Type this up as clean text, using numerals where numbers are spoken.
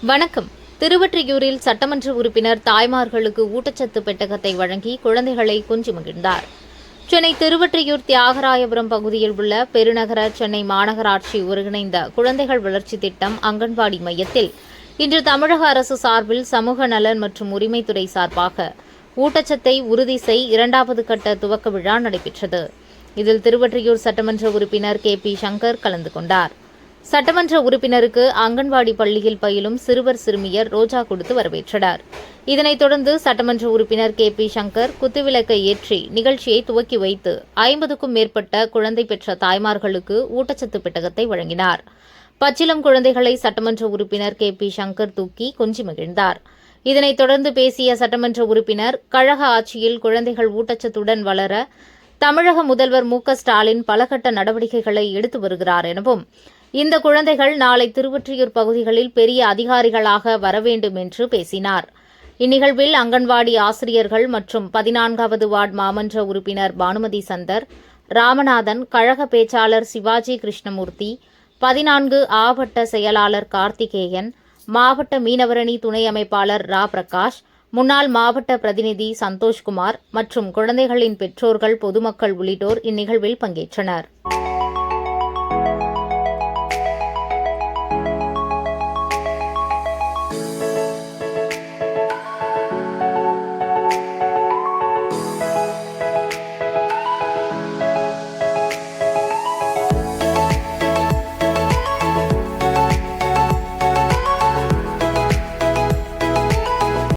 வணக்கம். திருவொற்றியூரில் சட்டமன்ற உறுப்பினர் தாய்மார்களுக்கு ஊட்டச்சத்து பெட்டகத்தை வழங்கி குழந்தைகளை கொஞ்சி மகிழ்ந்தார். சென்னை திருவொற்றியூர் தியாகராயபுரம் பகுதியில் உள்ள பெருநகர சென்னை மாநகராட்சி ஒருங்கிணைந்த குழந்தைகள் வளர்ச்சி திட்டம் அங்கன்வாடி மையத்தில் இன்று தமிழக அரசு சார்பில் சமூக நலன் மற்றும் உரிமைத்துறை சார்பாக ஊட்டச்சத்தை உறுதி செய் 2வது கட்ட துவக்க விழா நடைபெற்றது. இதில் திருவொற்றியூர் சட்டமன்ற உறுப்பினர் கே.பி. சங்கர் கலந்து கொண்டார். சட்டமன்ற உறுப்பினருக்கு அங்கன்வாடி பள்ளியில் பயிலும் சிறுவர் சிறுமியர் ரோஜா கொடுத்து வரவேற்றனர். இதனைத் தொடர்ந்து சட்டமன்ற உறுப்பினர் கே.பி. சங்கர் குத்துவிளக்கை ஏற்றி நிகழ்ச்சியை துவக்கி வைத்து 50க்கும் மேற்பட்ட குழந்தை பெற்ற தாய்மார்களுக்கு ஊட்டச்சத்து பெட்டகத்தை வழங்கினார். பச்சிளம் குழந்தைகளை சட்டமன்ற உறுப்பினர் கே.பி. சங்கர் தூக்கி கொஞ்சி மகிழ்ந்தார். இதனைத் தொடர்ந்து பேசிய சட்டமன்ற உறுப்பினர், கழக ஆட்சியில் குழந்தைகள் ஊட்டச்சத்துடன் வளர தமிழக முதல்வர் மு.க.ஸ்டாலின் பலகட்ட நடவடிக்கைகளை எடுத்து வருகிறார் எனவும், இந்த குழந்தைகள் நாளை திருவொற்றியூர் பகுதிகளில் பெரிய அதிகாரிகளாக வர வேண்டும் என்று பேசினார். இந்நிகழ்வில் அங்கன்வாடி ஆசிரியர்கள் மற்றும் 14வது வார்டு மாமன்ற உறுப்பினர் பானுமதி சந்தர், ராமநாதன், கழக பேச்சாளர் சிவாஜி கிருஷ்ணமூர்த்தி, 14 ஆவட்ட செயலாளர் கார்த்திகேயன், மாவட்ட மீனவரணி துணை அமைப்பாளர் ரா. பிரகாஷ், முன்னாள் மாவட்ட பிரதிநிதி சந்தோஷ்குமார் மற்றும் குழந்தைகளின் பெற்றோர்கள், பொதுமக்கள் உள்ளிட்டோர் இந்நிகழ்வில் பங்கேற்றனர்.